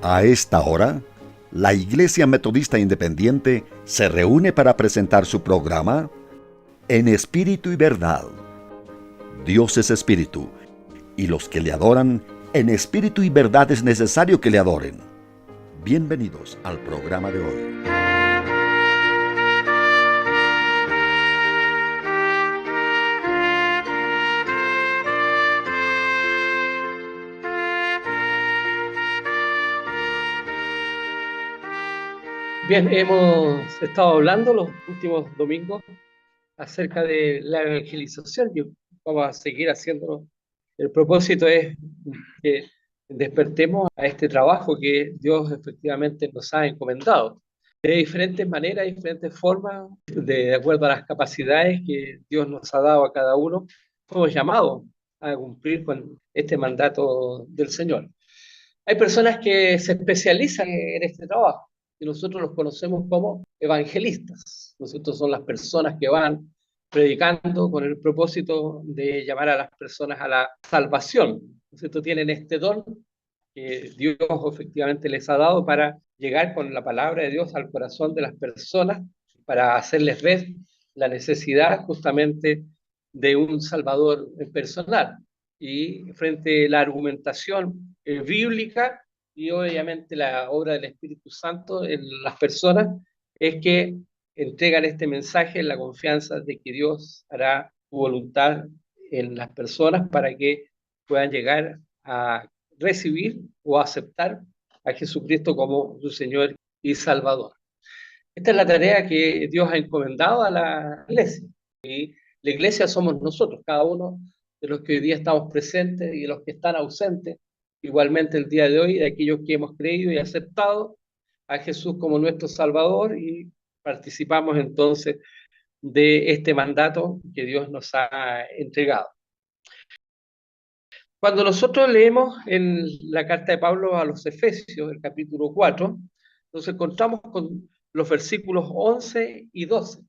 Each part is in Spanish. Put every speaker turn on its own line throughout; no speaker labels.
A esta hora, la Iglesia Metodista Independiente se reúne para presentar su programa En Espíritu y Verdad. Dios es Espíritu, y los que le adoran en espíritu y verdad es necesario que le adoren. Bienvenidos al programa de hoy.
Bien, hemos estado hablando los últimos domingos acerca de la evangelización y vamos a seguir haciéndolo. El propósito es que despertemos a este trabajo que Dios efectivamente nos ha encomendado. De diferentes maneras, diferentes formas, de acuerdo a las capacidades que Dios nos ha dado a cada uno, fuimos llamados a cumplir con este mandato del Señor. Hay personas que se especializan en este trabajo y nosotros los conocemos como evangelistas. Nosotros son las personas que van predicando con el propósito de llamar a las personas a la salvación. ¿No es cierto? Tienen este don que Dios efectivamente les ha dado para llegar con la palabra de Dios al corazón de las personas, para hacerles ver la necesidad justamente de un Salvador personal. Y frente a la argumentación bíblica y obviamente la obra del Espíritu Santo en las personas, es que entregan este mensaje en la confianza de que Dios hará su voluntad en las personas para que puedan llegar a recibir o aceptar a Jesucristo como su Señor y Salvador. Esta es la tarea que Dios ha encomendado a la iglesia. Y la iglesia somos nosotros, cada uno de los que hoy día estamos presentes y de los que están ausentes, igualmente el día de hoy, de aquellos que hemos creído y aceptado a Jesús como nuestro Salvador y participamos entonces de este mandato que Dios nos ha entregado. Cuando nosotros leemos en la carta de Pablo a los Efesios, el capítulo 4, nos encontramos con los versículos 11 y 12,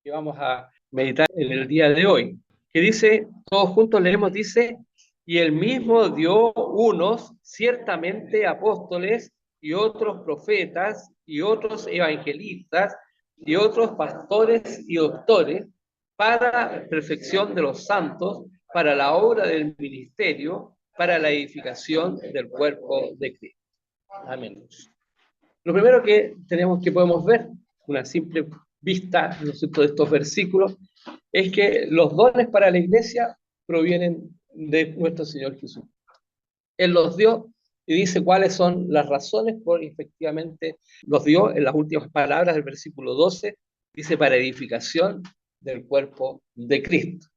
que vamos a meditar en el día de hoy, que dice, todos juntos leemos, dice, y él mismo dio unos ciertamente apóstoles y otros profetas y otros evangelistas y otros pastores y doctores para perfección de los santos, para la obra del ministerio, para la edificación del cuerpo de Cristo. Amén. Lo primero que podemos ver, una simple vista, ¿no es cierto?, de estos versículos, es que los dones para la iglesia provienen de nuestro Señor Jesús. Él los dio y dice cuáles son las razones por efectivamente los dio en las últimas palabras del versículo 12, dice para edificación del cuerpo de Cristo.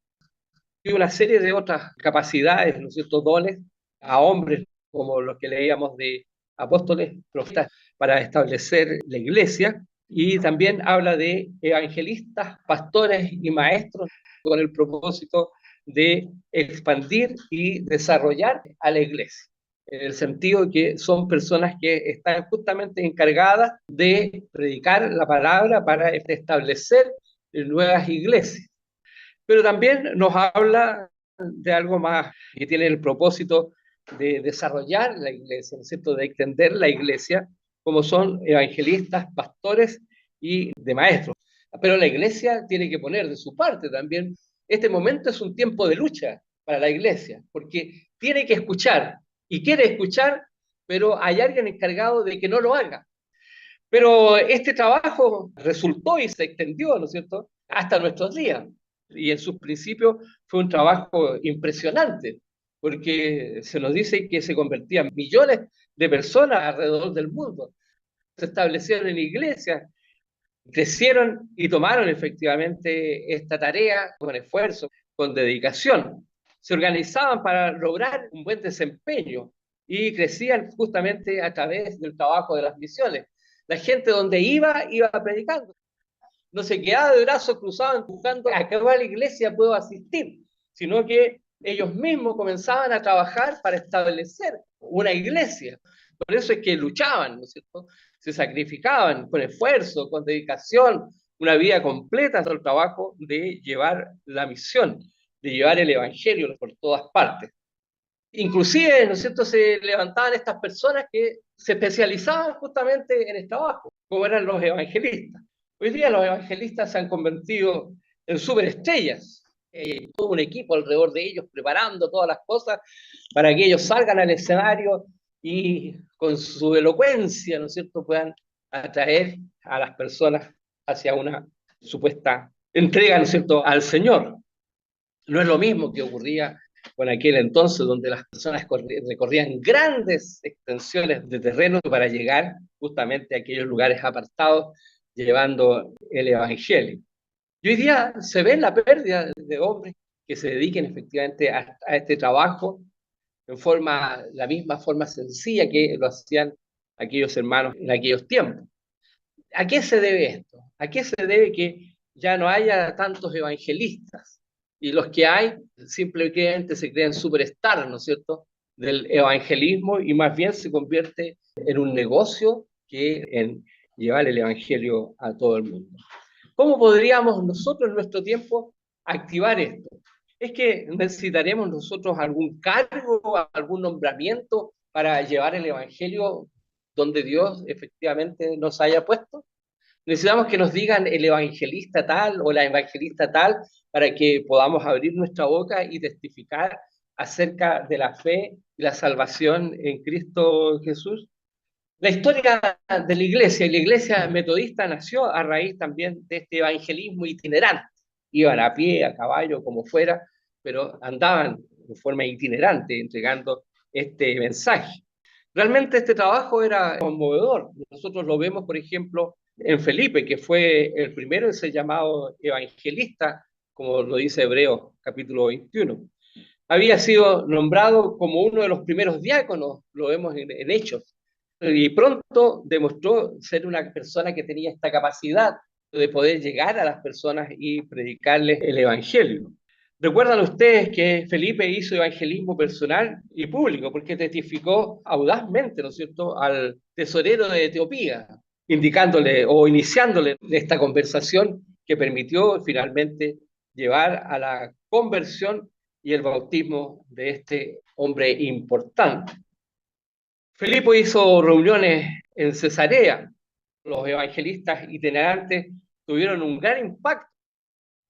Y una serie de otras capacidades, ¿no es cierto?, dones a hombres como los que leíamos de apóstoles, profetas, para establecer la iglesia, y también habla de evangelistas, pastores y maestros con el propósito de expandir y desarrollar a la iglesia, en el sentido de que son personas que están justamente encargadas de predicar la palabra para establecer nuevas iglesias. Pero también nos habla de algo más que tiene el propósito de desarrollar la iglesia, ¿no es cierto?, de extender la iglesia, como son evangelistas, pastores y de maestros. Pero la iglesia tiene que poner de su parte también. Este momento es un tiempo de lucha para la iglesia, porque tiene que escuchar y quiere escuchar, pero hay alguien encargado de que no lo haga. Pero este trabajo resultó y se extendió, ¿no es cierto?, hasta nuestros días. Y en sus principios fue un trabajo impresionante, porque se nos dice que se convertían millones de personas alrededor del mundo. Se establecieron en iglesias, crecieron y tomaron efectivamente esta tarea con esfuerzo, con dedicación. Se organizaban para lograr un buen desempeño y crecían justamente a través del trabajo de las misiones. La gente donde iba predicando. No se quedaba de brazos cruzados buscando a qué la iglesia puedo asistir, sino que ellos mismos comenzaban a trabajar para establecer una iglesia. Por eso es que luchaban, ¿no es cierto? Se sacrificaban con esfuerzo, con dedicación, una vida completa al trabajo de llevar la misión, de llevar el evangelio por todas partes. Inclusive, ¿no es cierto?, se levantaban estas personas que se especializaban justamente en el trabajo, como eran los evangelistas. Hoy día los evangelistas se han convertido en superestrellas. Todo un equipo alrededor de ellos preparando todas las cosas para que ellos salgan al escenario y con su elocuencia, ¿no es cierto?, puedan atraer a las personas hacia una supuesta entrega, ¿no es cierto?, al Señor. No es lo mismo que ocurría con aquel entonces, donde las personas recorrían grandes extensiones de terreno para llegar justamente a aquellos lugares apartados, llevando el Evangelio. Y hoy día se ve la pérdida de hombres que se dediquen efectivamente a este trabajo la misma forma sencilla que lo hacían aquellos hermanos en aquellos tiempos. ¿A qué se debe esto? ¿A qué se debe que ya no haya tantos evangelistas? Y los que hay simplemente se creen superstar, ¿no es cierto?, del evangelismo, y más bien se convierte en un negocio que en llevar el evangelio a todo el mundo. ¿Cómo podríamos nosotros en nuestro tiempo activar esto? Es que necesitaremos nosotros algún cargo, algún nombramiento para llevar el evangelio donde Dios efectivamente nos haya puesto. Necesitamos que nos digan el evangelista tal o la evangelista tal para que podamos abrir nuestra boca y testificar acerca de la fe y la salvación en Cristo Jesús. La historia de la iglesia metodista nació a raíz también de este evangelismo itinerante. Iban a pie, a caballo, como fuera, pero andaban de forma itinerante entregando este mensaje. Realmente este trabajo era conmovedor. Nosotros lo vemos, por ejemplo, en Felipe, que fue el primero en ser llamado evangelista, como lo dice Hebreos capítulo 21. Había sido nombrado como uno de los primeros diáconos, lo vemos en Hechos, y pronto demostró ser una persona que tenía esta capacidad de poder llegar a las personas y predicarles el Evangelio. Recuerdan ustedes que Felipe hizo evangelismo personal y público porque testificó audazmente, ¿no es cierto?, al tesorero de Etiopía, indicándole o iniciándole esta conversación que permitió finalmente llevar a la conversión y el bautismo de este hombre importante. Felipe hizo reuniones en Cesarea. Los evangelistas itinerantes tuvieron un gran impacto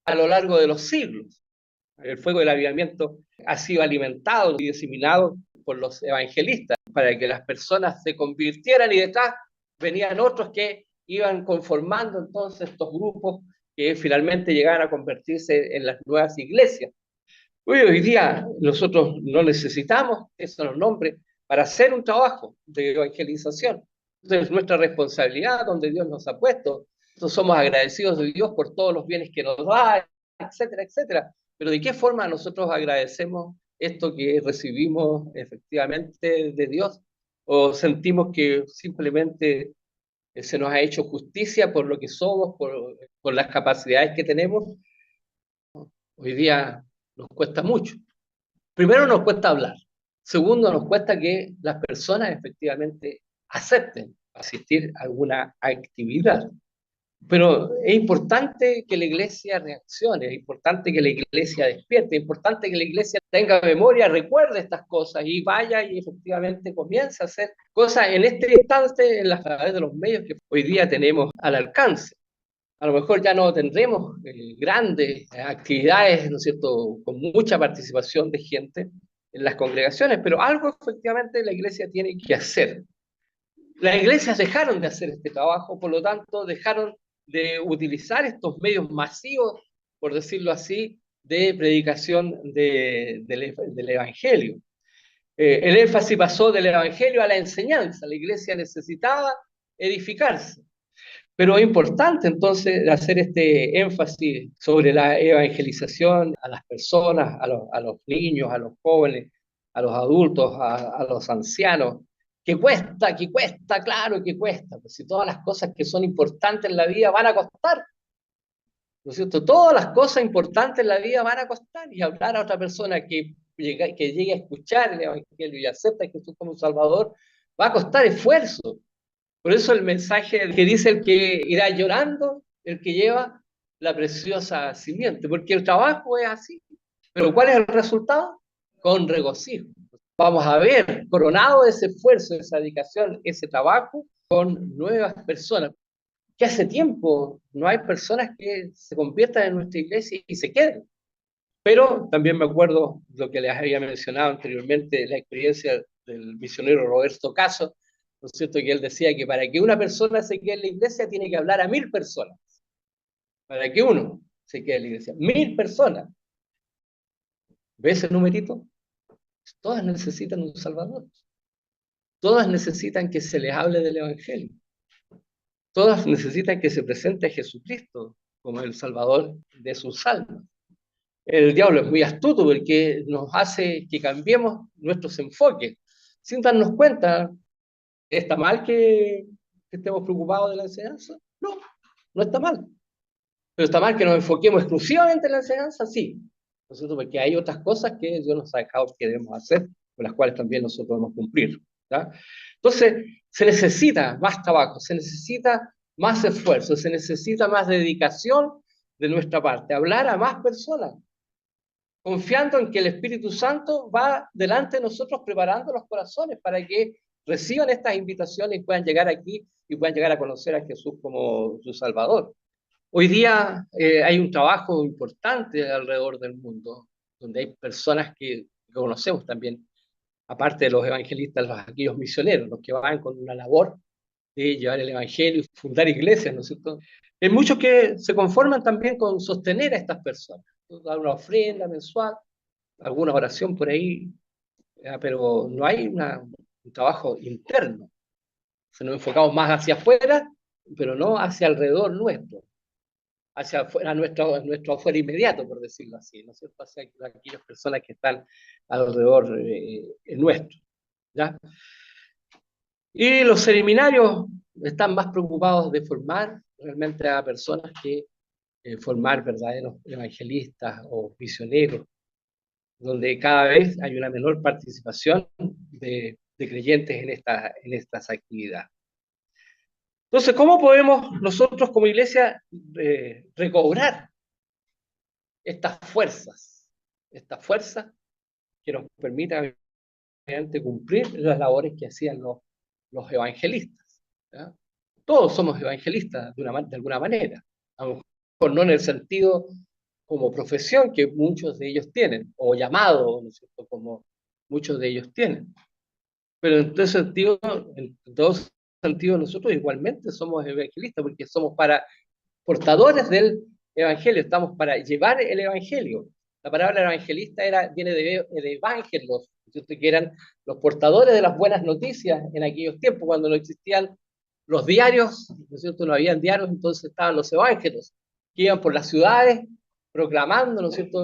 a lo largo de los siglos. El fuego del avivamiento ha sido alimentado y diseminado por los evangelistas para que las personas se convirtieran, y detrás venían otros que iban conformando entonces estos grupos que finalmente llegaban a convertirse en las nuevas iglesias. Hoy día nosotros no necesitamos esos nombres para hacer un trabajo de evangelización. Entonces, es nuestra responsabilidad donde Dios nos ha puesto. Nosotros somos agradecidos de Dios por todos los bienes que nos da, etcétera, etcétera. Pero ¿de qué forma nosotros agradecemos esto que recibimos efectivamente de Dios? ¿O sentimos que simplemente se nos ha hecho justicia por lo que somos, por las capacidades que tenemos? Hoy día nos cuesta mucho. Primero nos cuesta hablar. Segundo, nos cuesta que las personas efectivamente acepten asistir a alguna actividad. Pero es importante que la iglesia reaccione, es importante que la iglesia despierte, es importante que la iglesia tenga memoria, recuerde estas cosas y vaya y efectivamente comience a hacer cosas en este instante a través de los medios que hoy día tenemos al alcance. A lo mejor ya no tendremos grandes actividades, ¿no es cierto?, con mucha participación de gente en las congregaciones, pero algo efectivamente la iglesia tiene que hacer. Las iglesias dejaron de hacer este trabajo, por lo tanto dejaron de utilizar estos medios masivos, por decirlo así, de predicación del Evangelio. El énfasis pasó del Evangelio a la enseñanza. La iglesia necesitaba edificarse. Pero es importante entonces hacer este énfasis sobre la evangelización a las personas, a los niños, a los jóvenes, a los adultos, a los ancianos. Que cuesta, claro que cuesta. Pues si todas las cosas que son importantes en la vida van a costar, ¿no es cierto? Todas las cosas importantes en la vida van a costar, y hablar a otra persona que llegue a escuchar el Evangelio y acepta a Jesús como Salvador va a costar esfuerzo. Por eso el mensaje que dice el que irá llorando, el que lleva la preciosa simiente, porque el trabajo es así. Pero ¿cuál es el resultado? Con regocijo. vamos a ver coronado ese esfuerzo, esa dedicación, ese trabajo con nuevas personas. Que hace tiempo no hay personas que se conviertan en nuestra iglesia y se queden. Pero también me acuerdo lo que les había mencionado anteriormente, la experiencia del misionero Roberto Caso, ¿no es cierto? Que él decía que para que una persona se quede en la iglesia tiene que hablar a 1000 personas. Para que uno se quede en la iglesia. 1000 personas. ¿Ves el numerito? Todas necesitan un Salvador. Todas necesitan que se les hable del Evangelio. Todas necesitan que se presente a Jesucristo como el Salvador de sus almas. El diablo es muy astuto porque nos hace que cambiemos nuestros enfoques sin darnos cuenta. ¿Está mal que estemos preocupados de la enseñanza? No, no está mal. ¿Pero está mal que nos enfoquemos exclusivamente en la enseñanza? Sí. ¿No es cierto? Porque hay otras cosas que Dios nos ha dejado que debemos hacer, con las cuales también nosotros debemos cumplir. ¿Ya? Entonces, se necesita más trabajo, se necesita más esfuerzo, se necesita más dedicación de nuestra parte, hablar a más personas, confiando en que el Espíritu Santo va delante de nosotros preparando los corazones para que reciban estas invitaciones y puedan llegar aquí y puedan llegar a conocer a Jesús como su Salvador. Hoy día hay un trabajo importante alrededor del mundo, donde hay personas que conocemos también, aparte de los evangelistas, aquellos misioneros, los que van con una labor de llevar el evangelio y fundar iglesias, ¿no es cierto? Hay muchos que se conforman también con sostener a estas personas, dar una ofrenda mensual, alguna oración por ahí, pero no hay un trabajo interno. Se nos enfocamos más hacia afuera, pero no hacia alrededor nuestro, hacia afuera, nuestro afuera inmediato, por decirlo así, ¿no es cierto? Hacia aquellas personas que están alrededor nuestro, ¿ya? Y los seminarios están más preocupados de formar realmente a personas que formar verdaderos evangelistas o misioneros, donde cada vez hay una menor participación de creyentes en estas actividades. Entonces, ¿cómo podemos nosotros como iglesia recobrar estas fuerzas que nos permitan cumplir las labores que hacían los evangelistas? ¿Ya? Todos somos evangelistas de alguna manera, a lo mejor no en el sentido como profesión que muchos de ellos tienen, o llamado, ¿no es cierto?, como muchos de ellos tienen. Pero en todo sentido, nosotros igualmente somos evangelistas, porque somos portadores del evangelio, estamos para llevar el evangelio. La palabra evangelista viene de evangelos, que eran los portadores de las buenas noticias en aquellos tiempos, cuando no existían los diarios, ¿no es cierto? No habían diarios, entonces estaban los evangelos, que iban por las ciudades proclamando, ¿no es cierto?,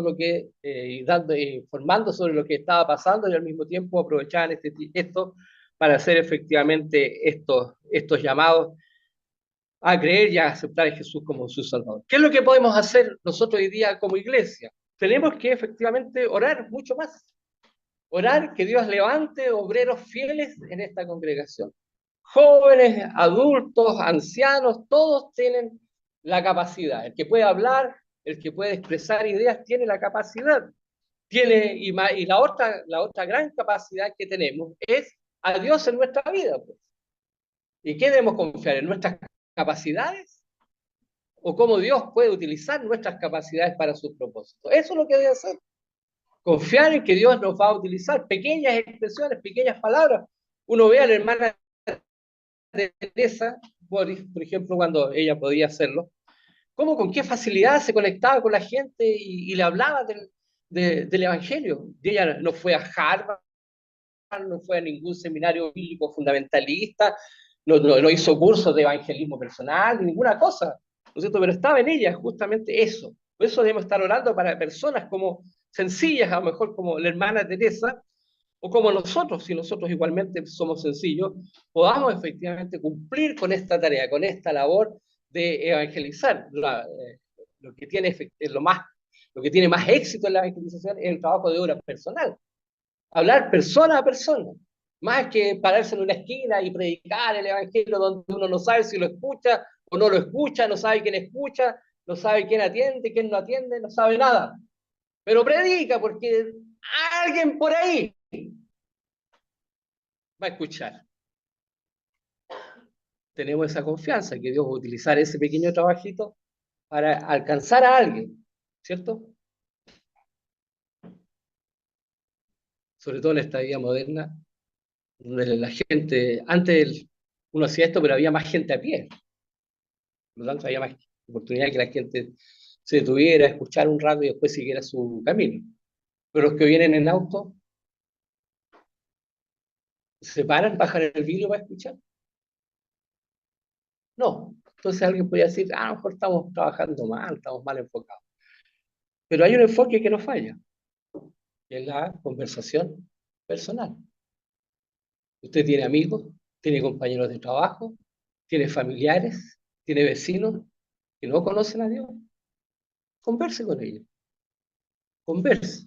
informando sobre lo que estaba pasando, y al mismo tiempo aprovechaban esto para hacer efectivamente estos llamados a creer y a aceptar a Jesús como su Salvador. ¿Qué es lo que podemos hacer nosotros hoy día como iglesia? Tenemos que efectivamente orar mucho más. Orar que Dios levante obreros fieles en esta congregación. Jóvenes, adultos, ancianos, todos tienen la capacidad. El que puede hablar, el que puede expresar ideas, tiene la capacidad. Y la otra gran capacidad que tenemos es a Dios en nuestra vida. Pues. ¿Y qué debemos confiar? ¿En nuestras capacidades? ¿O cómo Dios puede utilizar nuestras capacidades para sus propósitos? Eso es lo que debe hacer. Confiar en que Dios nos va a utilizar pequeñas expresiones, pequeñas palabras. Uno ve a la hermana Teresa, por ejemplo, cuando ella podía hacerlo, cómo con qué facilidad se conectaba con la gente y le hablaba del Evangelio. Y ella no fue a Harvard, no fue a ningún seminario bíblico fundamentalista, no hizo cursos de evangelismo personal, ninguna cosa, ¿no es cierto? Pero estaba en ella justamente eso. Por eso debemos estar orando para personas como sencillas, a lo mejor como la hermana Teresa, o como nosotros, si nosotros igualmente somos sencillos, podamos efectivamente cumplir con esta tarea, con esta labor de evangelizar. Lo que tiene lo que tiene más éxito en la evangelización es el trabajo de obra personal. Hablar persona a persona, más que pararse en una esquina y predicar el evangelio donde uno no sabe si lo escucha o no lo escucha, no sabe quién escucha, no sabe quién atiende, quién no atiende, no sabe nada. Pero predica porque alguien por ahí va a escuchar. Tenemos esa confianza que Dios va a utilizar ese pequeño trabajito para alcanzar a alguien, ¿cierto? Sobre todo en esta vida moderna, donde la gente, antes uno hacía esto, pero había más gente a pie, por lo tanto había más oportunidad que la gente se detuviera, escuchar un rato y después siguiera su camino. Pero los que vienen en auto, se paran, bajan el vidrio para escuchar. No. Entonces alguien podría decir, a lo mejor estamos trabajando mal, estamos mal enfocados. Pero hay un enfoque que no falla, que es la conversación personal. Usted tiene amigos, tiene compañeros de trabajo, tiene familiares, tiene vecinos que no conocen a Dios. Converse con ellos, converse,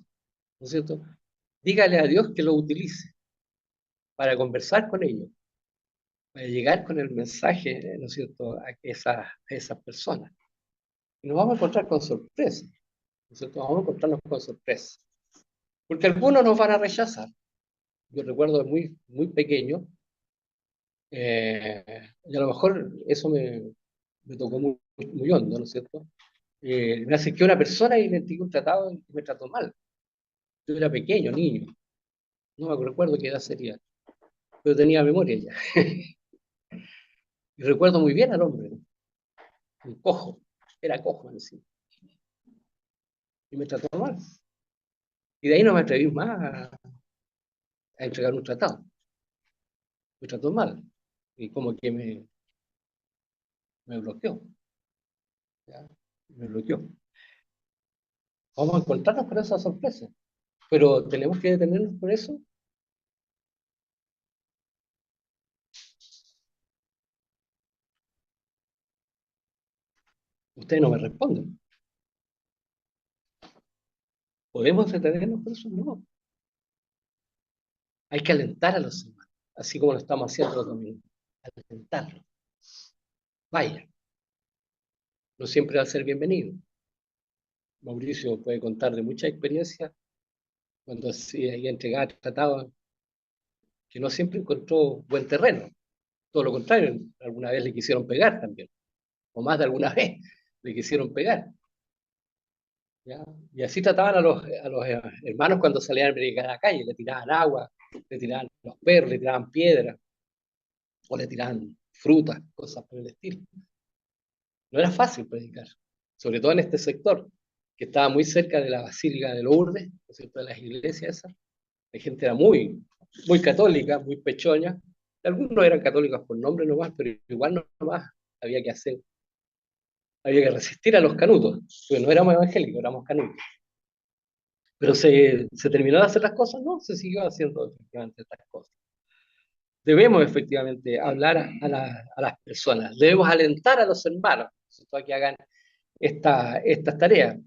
¿no es cierto? Dígale a Dios que lo utilice para conversar con ellos, para llegar con el mensaje, ¿no es cierto?, a esas personas. Y nos vamos a encontrar con sorpresas, ¿no es cierto? Vamos a encontrarnos con sorpresas. Porque algunos nos van a rechazar. Yo recuerdo muy, muy pequeño, y a lo mejor eso me tocó muy, muy hondo, ¿no es cierto? Me acerqué a una persona y le entregué un tratado y me trató mal. Yo era pequeño, niño, no me recuerdo qué edad sería, pero tenía memoria ya. Y recuerdo muy bien al hombre, un cojo, era cojo en sí, y me trató mal. Y de ahí no me atreví más a entregar un tratado. Me trató mal. Y como que me bloqueó, ¿ya? Me bloqueó. Vamos a encontrarnos con esa sorpresa. Pero tenemos que detenernos por eso. Ustedes no me responden. ¿Podemos detenernos por eso? No. Hay que alentar a los hermanos, así como lo estamos haciendo los domingos. Alentarlos. Vaya, no siempre va a ser bienvenido. Mauricio puede contar de mucha experiencia cuando había entregado tratados que no siempre encontró buen terreno. Todo lo contrario, alguna vez le quisieron pegar también, o más de alguna vez le quisieron pegar. ¿Ya? Y así trataban a los hermanos cuando salían a predicar a la calle, le tiraban agua, le tiraban los perros, le tiraban piedras, o le tiraban frutas, cosas por el estilo. No era fácil predicar, sobre todo en este sector, que estaba muy cerca de la Basílica de Lourdes, ¿no es cierto?, de las iglesias esas. La gente era muy, muy católica, muy pechoña. Algunos eran católicos por nombre nomás, pero igual no nomás había que hacer, había que resistir a los canutos, porque no éramos evangélicos, éramos canutos. Pero se terminó de hacer las cosas, no, se siguió haciendo efectivamente estas cosas. Debemos efectivamente hablar a las personas, debemos alentar a los hermanos a que hagan estas tareas.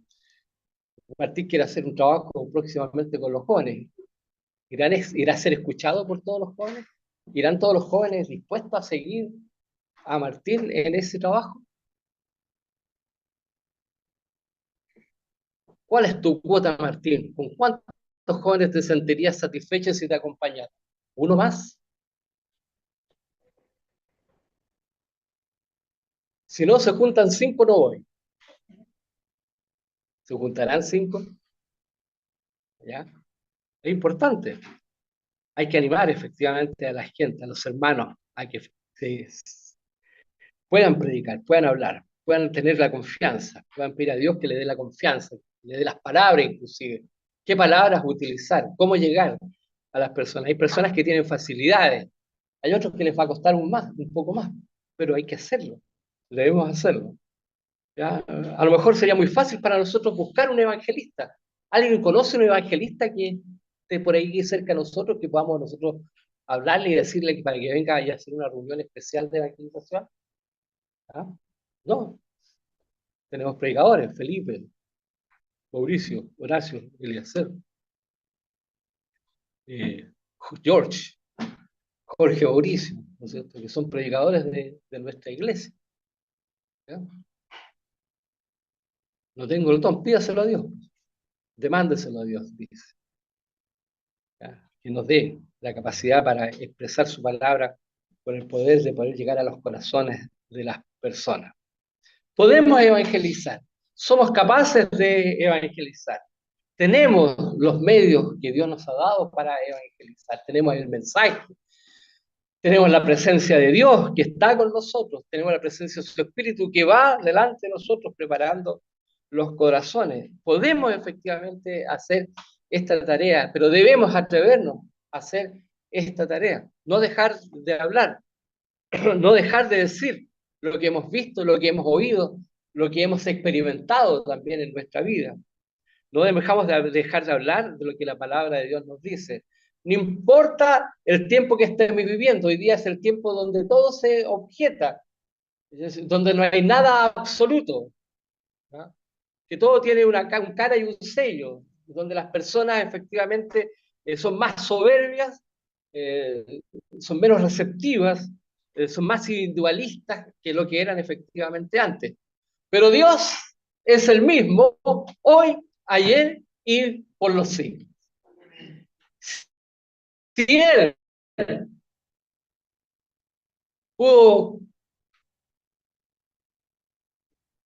Martín quiere hacer un trabajo próximamente con los jóvenes. ¿Irá a ser escuchado por todos los jóvenes? ¿Irán todos los jóvenes dispuestos a seguir a Martín en ese trabajo? ¿Cuál es tu cuota, Martín? ¿Con cuántos jóvenes te sentirías satisfecho si te acompañara? ¿Uno más? Si no se juntan 5, no voy. ¿Se juntarán 5? ¿Ya? Es importante. Hay que animar efectivamente a la gente, a los hermanos, a que puedan predicar, puedan hablar, puedan tener la confianza, puedan pedir a Dios que le dé la confianza, que le dé las palabras inclusive. ¿Qué palabras utilizar? ¿Cómo llegar a las personas? Hay personas que tienen facilidades, hay otros que les va a costar un poco más, pero hay que hacerlo, debemos hacerlo. ¿Ya? A lo mejor sería muy fácil para nosotros buscar un evangelista. ¿Alguien conoce un evangelista que esté por ahí cerca de nosotros, que podamos nosotros hablarle y decirle que para que venga y hacer una reunión especial de evangelización? ¿Ah? No, tenemos predicadores, Felipe, Mauricio, Horacio, Eliezer, eh, George, Jorge Mauricio, ¿no es cierto?, que son predicadores de nuestra iglesia. ¿Ya? No tengo el don, pídaselo a Dios, demándeselo a Dios, dice. ¿Ya? Que nos dé. la capacidad para expresar su palabra con el poder de poder llegar a los corazones de las personas. Podemos evangelizar, somos capaces de evangelizar. Tenemos los medios que Dios nos ha dado para evangelizar. Tenemos el mensaje, tenemos la presencia de Dios que está con nosotros, tenemos la presencia de su Espíritu que va delante de nosotros preparando los corazones. Podemos efectivamente hacer esta tarea, pero debemos atrevernos a hacer esta tarea. No dejar de hablar, no dejar de decir lo que hemos visto, lo que hemos oído, lo que hemos experimentado también en nuestra vida. No dejamos de dejar de hablar de lo que la palabra de Dios nos dice. No importa el tiempo que estemos viviendo, hoy día es el tiempo donde todo se objeta, donde no hay nada absoluto, ¿no? Que todo tiene un cara y un sello, donde las personas efectivamente son más soberbias, eh, son menos receptivas, son más individualistas que lo que eran efectivamente antes. Pero Dios es el mismo hoy, ayer y por los siglos. Si Él pudo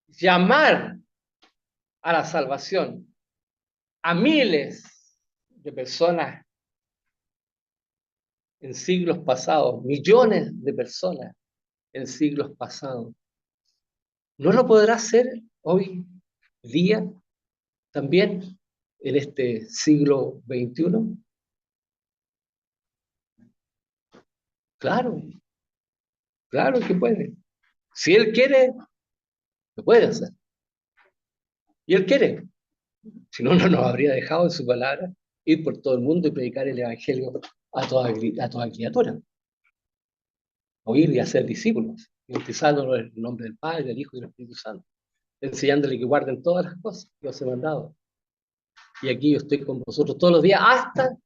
llamar a la salvación a miles de personas en siglos pasados, millones de personas en siglos pasados, ¿no lo podrá hacer hoy día también en este siglo XXI? Claro, claro que puede. Si Él quiere, lo puede hacer. Y Él quiere. Si no, no nos habría dejado en su palabra ir por todo el mundo y predicar el Evangelio a toda criatura. Oír y hacer discípulos, bautizándolos en el nombre del Padre, del Hijo y del Espíritu Santo, enseñándole que guarden todas las cosas que os he mandado. Y aquí yo estoy con vosotros todos los días hasta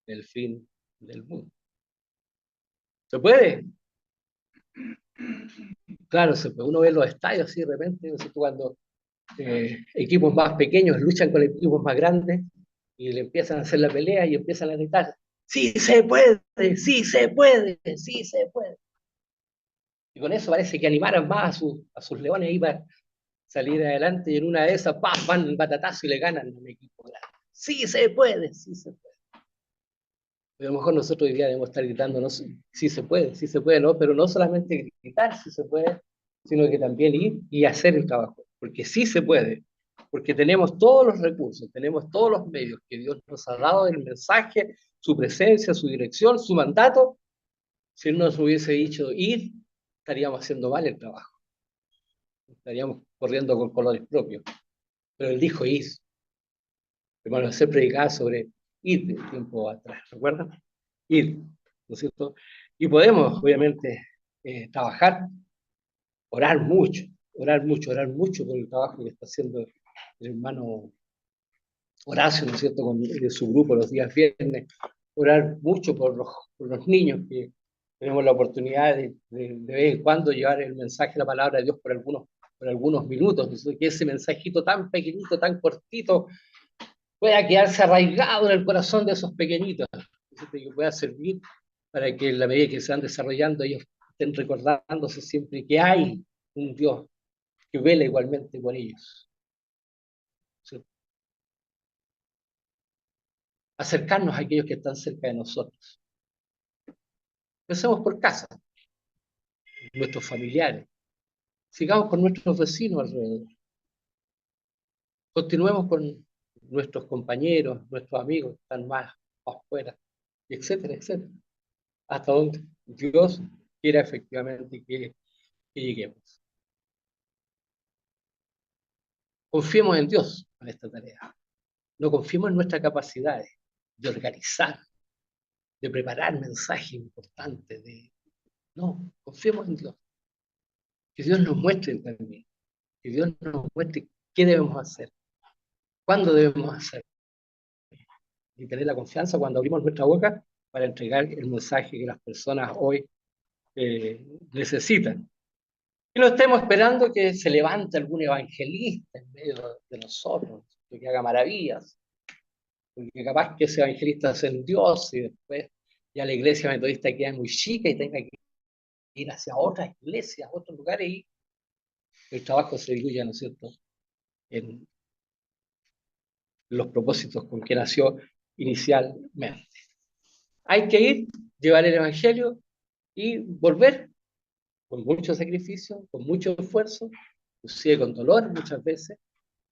el fin del mundo. ¿Se puede? Claro, se puede. Uno ve los estadios así de repente, no sé, cuando equipos más pequeños luchan con equipos más grandes y le empiezan a hacer la pelea y empiezan a gritar, sí se puede, sí se puede, sí se puede. Y con eso parece que animaran más a sus leones ahí para salir adelante y en una de esas, ¡pam!, van el batatazo y le ganan a un equipo grande. Sí se puede, sí se puede. Pero a lo mejor nosotros hoy día debemos estar gritando, no, sí se puede, no, pero no solamente gritar si se puede, sino que también ir y hacer el trabajo, porque sí se puede, porque tenemos todos los recursos, tenemos todos los medios que Dios nos ha dado, el mensaje, su presencia, su dirección, su mandato. Si Él nos hubiese dicho ir, estaríamos haciendo mal el trabajo, estaríamos corriendo con colores propios, pero Él dijo ir. Hermano, se predicaba sobre ir de tiempo atrás, ¿recuerdan? Ir, ¿no es cierto? Y podemos, obviamente, trabajar, orar mucho, orar mucho, orar mucho por el trabajo que está haciendo el hermano Horacio, ¿no es cierto?, con su grupo los días viernes, orar mucho por los niños que tenemos la oportunidad de vez en cuando llevar el mensaje, la palabra de Dios por algunos minutos, ¿no es cierto? Que ese mensajito tan pequeñito, tan cortito, pueda quedarse arraigado en el corazón de esos pequeñitos, que pueda servir para que en la medida que se van desarrollando ellos estén recordándose siempre que hay un Dios que vela igualmente por ellos. ¿Sí? Acercarnos a aquellos que están cerca de nosotros. Empecemos por casa, nuestros familiares, sigamos con nuestros vecinos alrededor, continuemos con nuestros compañeros, nuestros amigos que están más afuera, etcétera, etcétera, hasta donde Dios quiera efectivamente que lleguemos. Confiemos en Dios para esta tarea. No confiemos en nuestras capacidades de organizar, de preparar mensajes importantes. No, confiemos en Dios. Que Dios nos muestre el camino. Que Dios nos muestre qué debemos hacer, cuándo debemos hacer. Y tener la confianza cuando abrimos nuestra boca para entregar el mensaje que las personas hoy necesitan. Y no estemos esperando que se levante algún evangelista en medio de nosotros, que haga maravillas. porque capaz que ese evangelista es en Dios y después ya la iglesia metodista queda muy chica y tenga que ir hacia otras iglesias, otros lugares y el trabajo se diluya, ¿no es cierto?, en los propósitos con que nació inicialmente. Hay que ir, llevar el evangelio y volver con mucho sacrificio, con mucho esfuerzo, inclusive con dolor muchas veces,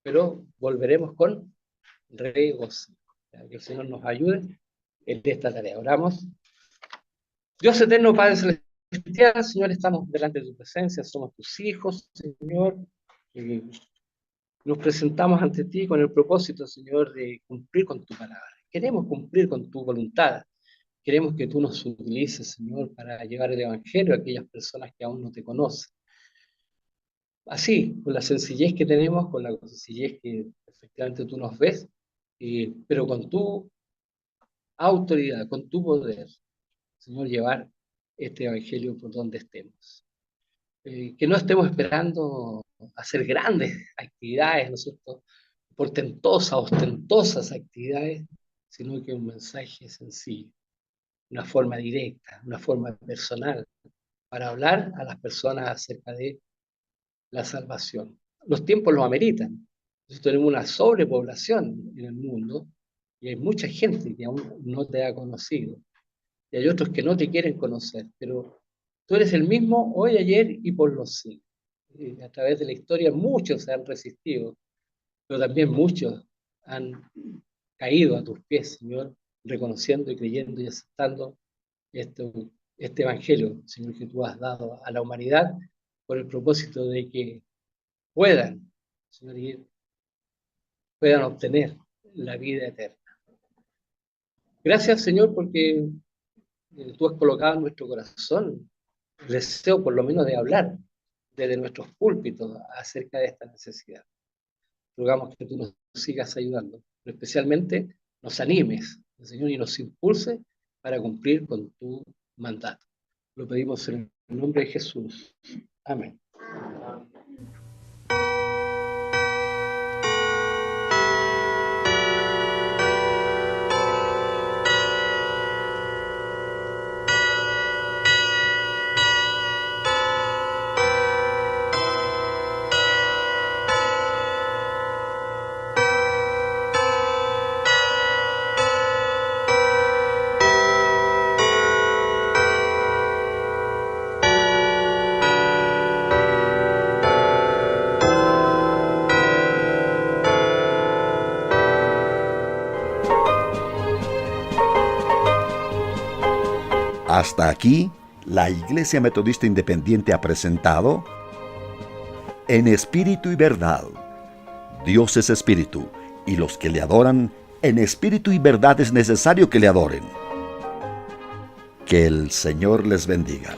pero volveremos con regocijo. Que el Señor nos ayude en esta tarea. Oramos. Dios eterno, Padre celestial, Señor, estamos delante de tu presencia, somos tus hijos, Señor, y nos presentamos ante ti con el propósito, Señor, de cumplir con tu palabra. Queremos cumplir con tu voluntad. Queremos que tú nos utilices, Señor, para llevar el evangelio a aquellas personas que aún no te conocen. Así, con la sencillez que tenemos, con la sencillez que efectivamente tú nos ves, pero con tu autoridad, con tu poder, Señor, llevar este evangelio por donde estemos. Que no estemos esperando hacer grandes actividades, ¿no es cierto?, portentosas, ostentosas actividades, sino que un mensaje sencillo, una forma directa, una forma personal, para hablar a las personas acerca de la salvación. Los tiempos lo ameritan. Entonces tenemos una sobrepoblación en el mundo y hay mucha gente que aún no te ha conocido. Y hay otros que no te quieren conocer, pero tú eres el mismo hoy, ayer y por los siglos. A través de la historia muchos se han resistido, pero también muchos han caído a tus pies, Señor, reconociendo y creyendo y aceptando este evangelio, Señor, que tú has dado a la humanidad por el propósito de que puedan, Señor, puedan obtener la vida eterna. Gracias, Señor, porque tú has colocado en nuestro corazón el deseo, por lo menos, de hablar desde nuestros púlpitos acerca de esta necesidad. Rogamos que tú nos sigas ayudando, pero especialmente nos animes, Señor, y nos impulse para cumplir con tu mandato. Lo pedimos en el nombre de Jesús. Amén.
Hasta aquí, la Iglesia Metodista Independiente ha presentado En Espíritu y Verdad. Dios es Espíritu, y los que le adoran, en espíritu y verdad es necesario que le adoren. Que el Señor les bendiga.